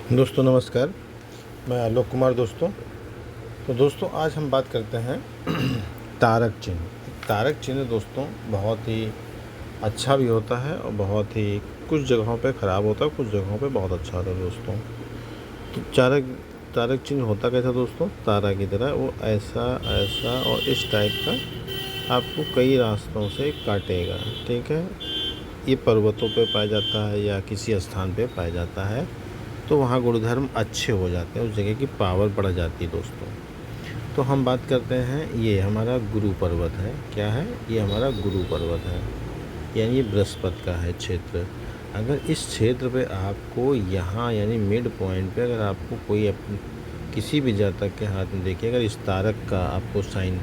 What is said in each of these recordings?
दोस्तों नमस्कार। मैं आलोक कुमार दोस्तों। तो दोस्तों आज हम बात करते हैं तारक चिन्ह। तारक चिन्ह दोस्तों बहुत ही अच्छा भी होता है और बहुत ही कुछ जगहों पे ख़राब होता है, कुछ जगहों पे बहुत अच्छा होता है दोस्तों। तो तारक चिन्ह होता कैसा दोस्तों? तारा की तरह वो ऐसा ऐसा और इस टाइप का आपको कई रास्तों से काटेगा। ठीक है, ये पर्वतों पे पाया जाता है या किसी स्थान पे पाया जाता है, तो वहाँ गुणधर्म अच्छे हो जाते हैं, उस जगह की पावर बढ़ जाती है दोस्तों। तो हम बात करते हैं, ये हमारा गुरु पर्वत है। क्या है? ये हमारा गुरु पर्वत है, यानी ये बृहस्पति का है क्षेत्र। अगर इस क्षेत्र पे आपको यहाँ यानी मिड पॉइंट पे अगर आपको कोई किसी भी जातक के हाथ में देखिए अगर इस तारक का आपको साइन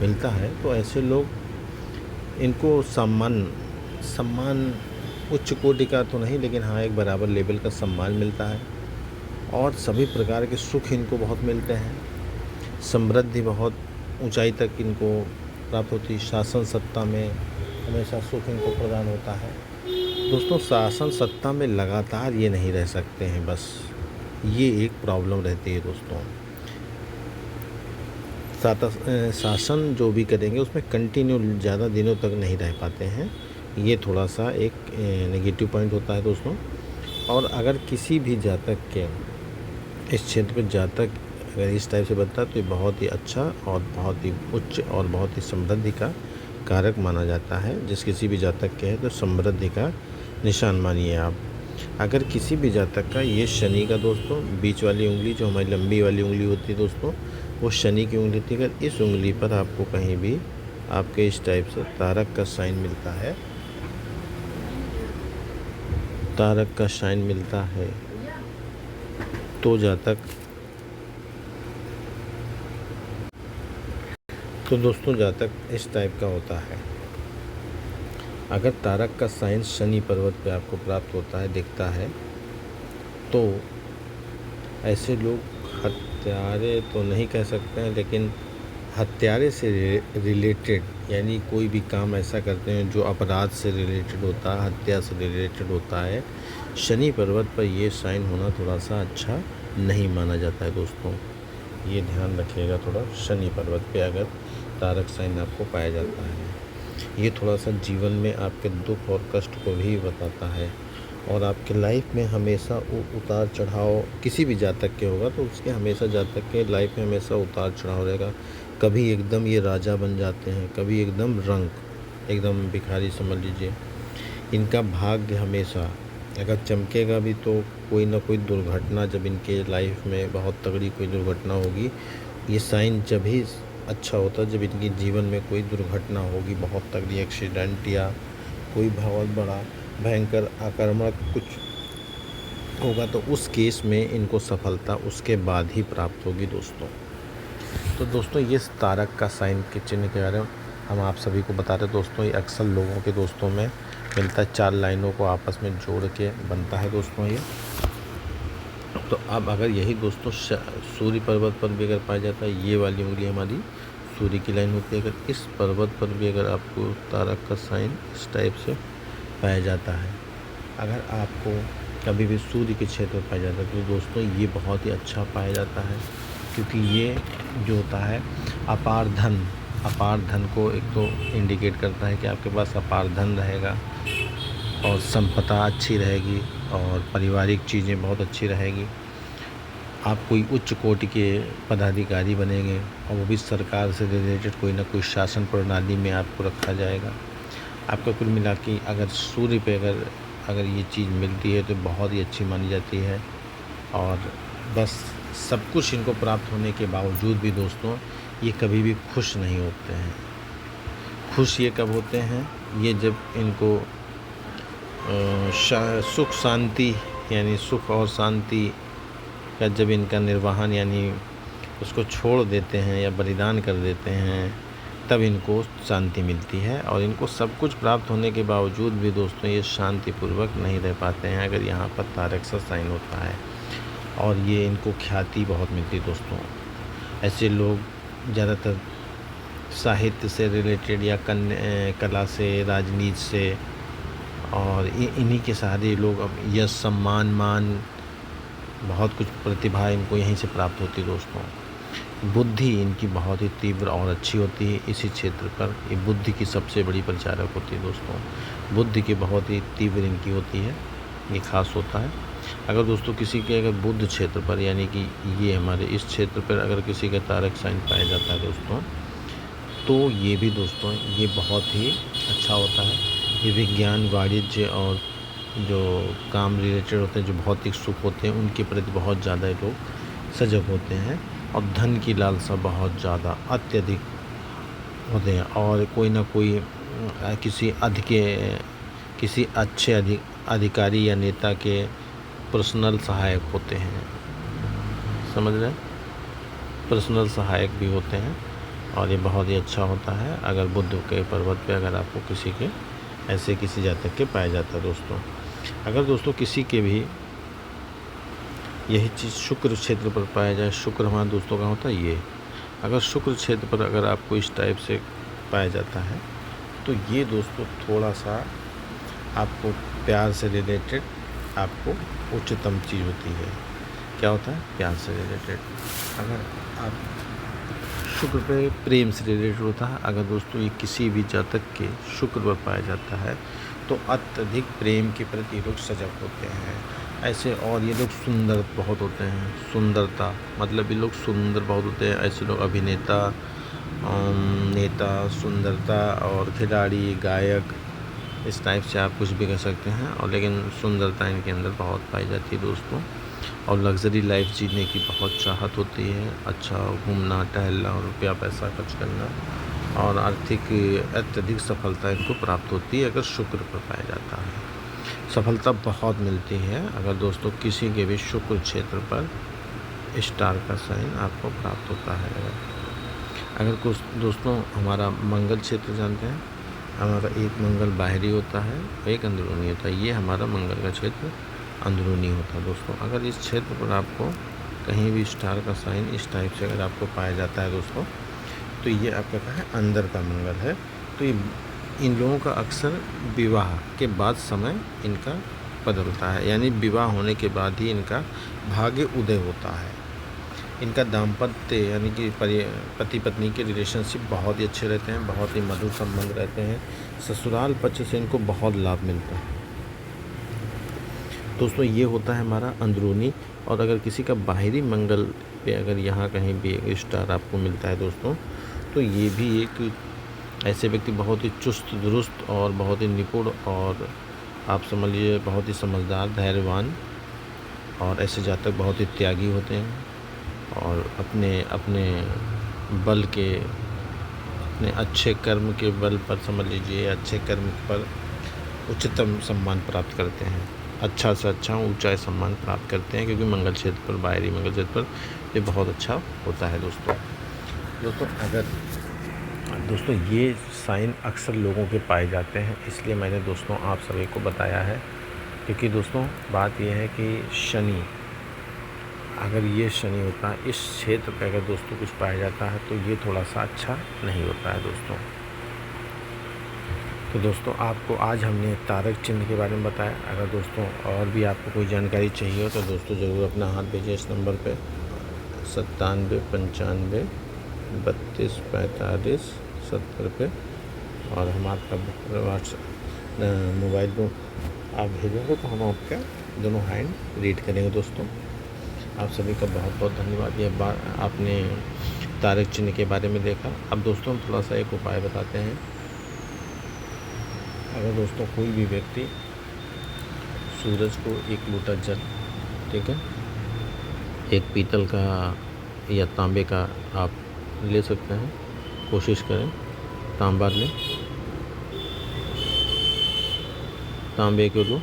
मिलता है, तो ऐसे लोग इनको सम्मान सम्मान उच्च कोटि का तो नहीं, लेकिन हाँ एक बराबर लेवल का सम्मान मिलता है और सभी प्रकार के सुख इनको बहुत मिलते हैं। समृद्धि बहुत ऊंचाई तक इनको प्राप्त होती है। शासन सत्ता में हमेशा सुख इनको प्रदान होता है दोस्तों। शासन सत्ता में लगातार ये नहीं रह सकते हैं, बस ये एक प्रॉब्लम रहती है दोस्तों। शासन जो भी करेंगे उसमें कंटिन्यू ज़्यादा दिनों तक नहीं रह पाते हैं, ये थोड़ा सा एक नेगेटिव पॉइंट होता है दोस्तों। और अगर किसी भी जातक के इस क्षेत्र पे जातक अगर इस टाइप से बनता है तो ये बहुत ही अच्छा और बहुत ही उच्च और बहुत ही समृद्धि का कारक माना जाता है। जिस किसी भी जातक के है तो समृद्धि का निशान मानिए आप। अगर किसी भी जातक का ये शनि का दोस्तों बीच वाली उंगली जो हमारी लंबी वाली उंगली होती है दोस्तों, वो शनि की उंगली थी। अगर इस उंगली पर आपको कहीं भी आपके इस टाइप से तारक का साइन मिलता है, तारक का साइन मिलता है, तो जातक तो दोस्तों जातक इस टाइप का होता है। अगर तारक का साइन शनि पर्वत पे आपको प्राप्त होता है, दिखता है, तो ऐसे लोग हत्यारे तो नहीं कह सकते हैं, लेकिन हत्यारे से रिलेटेड यानी कोई भी काम ऐसा करते हैं जो अपराध से रिलेटेड होता है, हत्या से रिलेटेड होता है। शनि पर्वत पर ये साइन होना थोड़ा सा अच्छा नहीं माना जाता है दोस्तों, ये ध्यान रखिएगा थोड़ा। शनि पर्वत पे अगर तारक साइन आपको पाया जाता है, ये थोड़ा सा जीवन में आपके दुख और कष्ट को भी बताता है और आपके लाइफ में हमेशा उतार चढ़ाव किसी भी जातक के होगा तो उसके हमेशा जातक के लाइफ में हमेशा उतार चढ़ाव रहेगा। कभी एकदम ये राजा बन जाते हैं, कभी एकदम एकदम भिखारी समझ लीजिए। इनका भाग्य हमेशा अगर चमकेगा भी तो कोई ना कोई दुर्घटना, जब इनके लाइफ में बहुत तगड़ी कोई दुर्घटना होगी, ये साइन जब ही अच्छा होता है जब इनके जीवन में कोई दुर्घटना होगी, बहुत तगड़ी एक्सीडेंट या कोई बहुत बड़ा भयंकर आक्रामक कुछ होगा, तो उस केस में इनको सफलता उसके बाद ही प्राप्त होगी दोस्तों। तो दोस्तों ये तारक का साइन के चिन्ह के बारे में हम आप सभी को बता रहे दोस्तों। ये अक्सर लोगों के दोस्तों में मिलता है, 4 लाइनों को आपस में जोड़ के बनता है दोस्तों ये। तो अब अगर यही दोस्तों सूर्य पर्वत पर भी अगर पाया जाता है, ये वाली उंगली हमारी सूर्य की लाइन होती है, अगर इस पर्वत पर भी अगर आपको तारक का साइन इस टाइप से पाया जाता है, अगर आपको कभी भी सूर्य के क्षेत्र में पाया जाता है, तो दोस्तों ये बहुत ही अच्छा पाया जाता है, क्योंकि ये जो होता है अपार धन को एक तो इंडिकेट करता है कि आपके पास अपार धन रहेगा और संपदा अच्छी रहेगी और पारिवारिक चीज़ें बहुत अच्छी रहेगी। आप कोई उच्च कोटि के पदाधिकारी बनेंगे और वो भी सरकार से रिलेटेड कोई ना कोई शासन प्रणाली में आपको रखा जाएगा। आपका कुल मिला के अगर सूर्य पे अगर ये चीज़ मिलती है तो बहुत ही अच्छी मानी जाती है। और बस सब कुछ इनको प्राप्त होने के बावजूद भी दोस्तों ये कभी भी खुश नहीं होते हैं। खुश ये कब होते हैं? ये जब इनको सुख शांति यानी सुख और शांति का जब इनका निर्वहन यानी उसको छोड़ देते हैं या बलिदान कर देते हैं, तब इनको शांति मिलती है। और इनको सब कुछ प्राप्त होने के बावजूद भी दोस्तों ये शांतिपूर्वक नहीं रह पाते हैं अगर यहाँ पर तारक सा साइन होता है, और ये इनको ख्याति बहुत मिलती है दोस्तों। ऐसे लोग ज़्यादातर साहित्य से रिलेटेड या कला से, राजनीति से, और इन्हीं के सहारे लोग अब यश सम्मान मान बहुत कुछ प्रतिभा इनको यहीं से प्राप्त होती है दोस्तों। बुद्धि इनकी बहुत ही तीव्र और अच्छी होती है इसी क्षेत्र पर। ये बुद्धि की सबसे बड़ी परिचारक होती है दोस्तों। बुद्धि की बहुत ही तीव्र इनकी होती है, ये खास होता है। अगर दोस्तों किसी के अगर बुध क्षेत्र पर यानी कि ये हमारे इस क्षेत्र पर अगर किसी का तारक साइन पाया जाता है दोस्तों, तो ये भी दोस्तों ये बहुत ही अच्छा होता है। ये विज्ञान, वाणिज्य और जो काम रिलेटेड होते हैं, जो भौतिक सुख होते हैं, उनके प्रति बहुत ज़्यादा लोग सजग होते हैं और धन की लालसा बहुत ज़्यादा अत्यधिक होते हैं। और कोई ना कोई किसी अच्छे अधिकारी या नेता के पर्सनल सहायक होते हैं, समझ रहे हैं, पर्सनल सहायक भी होते हैं। और ये बहुत ही अच्छा होता है अगर बुध के पर्वत पे अगर आपको किसी के ऐसे किसी जातक के पाया जाता है दोस्तों। अगर दोस्तों किसी के भी यही चीज़ शुक्र क्षेत्र पर पाया जाए, शुक्र हमारा दोस्तों का होता है ये, अगर शुक्र क्षेत्र पर अगर आपको इस टाइप से पाया जाता है तो ये दोस्तों थोड़ा सा आपको प्यार से रिलेटेड आपको उच्चतम चीज़ होती है। क्या होता है? प्यार से रिलेटेड। अगर आप शुक्र पे प्रेम से रिलेटेड होता है। अगर दोस्तों ये किसी भी जातक के शुक्र पर पाया जाता है तो अत्यधिक प्रेम के प्रति लोग सजग होते हैं ऐसे। और ये लोग सुंदर बहुत होते हैं, सुंदरता मतलब ये लोग सुंदर बहुत होते हैं ऐसे लोग। अभिनेता, नेता, सुंदरता और खिलाड़ी, गायक, इस टाइप से आप कुछ भी कह सकते हैं। और लेकिन सुंदरता इनके अंदर बहुत पाई जाती है दोस्तों। और लग्जरी लाइफ जीने की बहुत चाहत होती है, अच्छा घूमना टहलना और रुपया पैसा खर्च करना, और आर्थिक अत्यधिक सफलता इनको प्राप्त होती है अगर शुक्र पर पाया जाता है। सफलता बहुत मिलती है अगर दोस्तों किसी के भी शुक्र क्षेत्र पर स्टार का साइन आपको प्राप्त होता है। अगर कुछ दोस्तों हमारा मंगल क्षेत्र जानते हैं, हमारा एक मंगल बाहरी होता है, एक अंदरूनी होता है। ये हमारा मंगल का क्षेत्र अंदरूनी होता है दोस्तों। अगर इस क्षेत्र पर आपको कहीं भी स्टार का साइन इस टाइप से अगर आपको पाया जाता है दोस्तों, तो ये आपका क्या है? अंदर का मंगल है। तो ये इन लोगों का अक्सर विवाह के बाद समय इनका बदलता है, यानी विवाह होने के बाद ही इनका भाग्य उदय होता है। इनका दाम्पत्य यानी कि पति पत्नी के रिलेशनशिप बहुत ही अच्छे रहते हैं, बहुत ही मधुर संबंध रहते हैं। ससुराल पक्ष से इनको बहुत लाभ मिलता है दोस्तों। ये होता है हमारा अंदरूनी। और अगर किसी का बाहरी मंगल पे अगर यहाँ कहीं भी एक स्टार आपको मिलता है दोस्तों, तो ये भी एक ऐसे व्यक्ति बहुत ही चुस्त दुरुस्त और बहुत ही निपुण और आप समझ लीजिए बहुत ही समझदार, धैर्यवान, और ऐसे जातक बहुत ही त्यागी होते हैं और अपने बल के, अपने अच्छे कर्म के बल पर समझ लीजिए अच्छे कर्म पर उच्चतम सम्मान प्राप्त करते हैं, अच्छा से अच्छा ऊंचा सम्मान प्राप्त करते हैं, क्योंकि मंगल क्षेत्र पर, बाहरी मंगल क्षेत्र पर ये बहुत अच्छा होता है दोस्तों। अगर दोस्तों ये साइन अक्सर लोगों के पाए जाते हैं, इसलिए मैंने दोस्तों आप सभी को बताया है। क्योंकि दोस्तों बात यह है कि शनि, अगर ये शनि होता है इस क्षेत्र पर अगर दोस्तों कुछ पाया जाता है तो ये थोड़ा सा अच्छा नहीं होता है दोस्तों। तो दोस्तों आपको आज हमने तारक चिन्ह के बारे में बताया। अगर दोस्तों और भी आपको कोई जानकारी चाहिए हो तो दोस्तों ज़रूर अपना हाथ भेजिए इस नंबर पे 97 95 32 45 70 पे, और हम आपका व्हाट्सएप मोबाइल को आप भेजेंगे तो हम आपका दोनों हैंड रीड करेंगे दोस्तों। आप सभी का बहुत बहुत धन्यवाद। ये आपने तारक चिन्ह के बारे में देखा। अब दोस्तों हम थोड़ा सा एक उपाय बताते हैं। अगर दोस्तों कोई भी व्यक्ति सूरज को एक लोटा जल, ठीक है, एक पीतल का या तांबे का आप ले सकते हैं, कोशिश करें तांबा लें, तांबे को लो,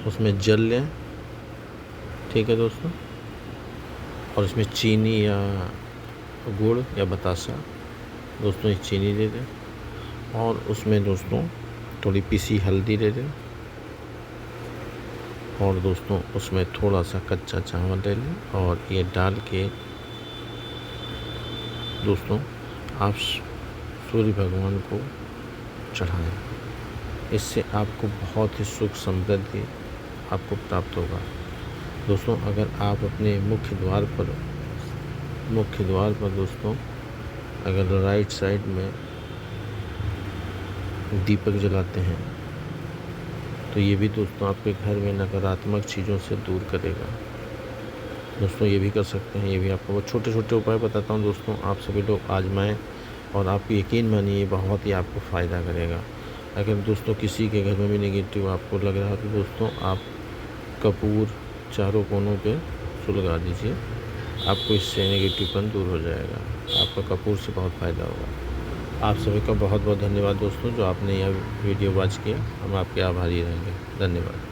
उसमें जल लें, ठीक है दोस्तों, और इसमें चीनी या गुड़ या बतासा दोस्तों ये चीनी दे दें, और उसमें दोस्तों थोड़ी पीसी हल्दी दे दें, और दोस्तों उसमें थोड़ा सा कच्चा चावल ले लें, और ये डाल के दोस्तों आप सूर्य भगवान को चढ़ाएं। इससे आपको बहुत ही सुख समृद्धि आपको प्राप्त होगा। दोस्तों अगर आप अपने मुख्य द्वार पर दोस्तों अगर राइट साइड में दीपक जलाते हैं तो ये भी दोस्तों आपके घर में नकारात्मक चीज़ों से दूर करेगा। दोस्तों ये भी कर सकते हैं, ये भी आपको बहुत छोटे छोटे उपाय बताता हूँ दोस्तों, आप सभी लोग आजमाएं और आप यकीन मानिए बहुत ही आपको फ़ायदा करेगा। अगर दोस्तों किसी के घर में भी नेगेटिव आपको लग रहा है तो दोस्तों आप कपूर चारों कोनों पे सुलगा दीजिए, आपको इससे नेगेटिवपन दूर हो जाएगा। आपका कपूर से बहुत फ़ायदा होगा। आप सभी का बहुत बहुत धन्यवाद दोस्तों, जो आपने यह वीडियो वॉच किया। हम आपके आभारी रहेंगे। धन्यवाद।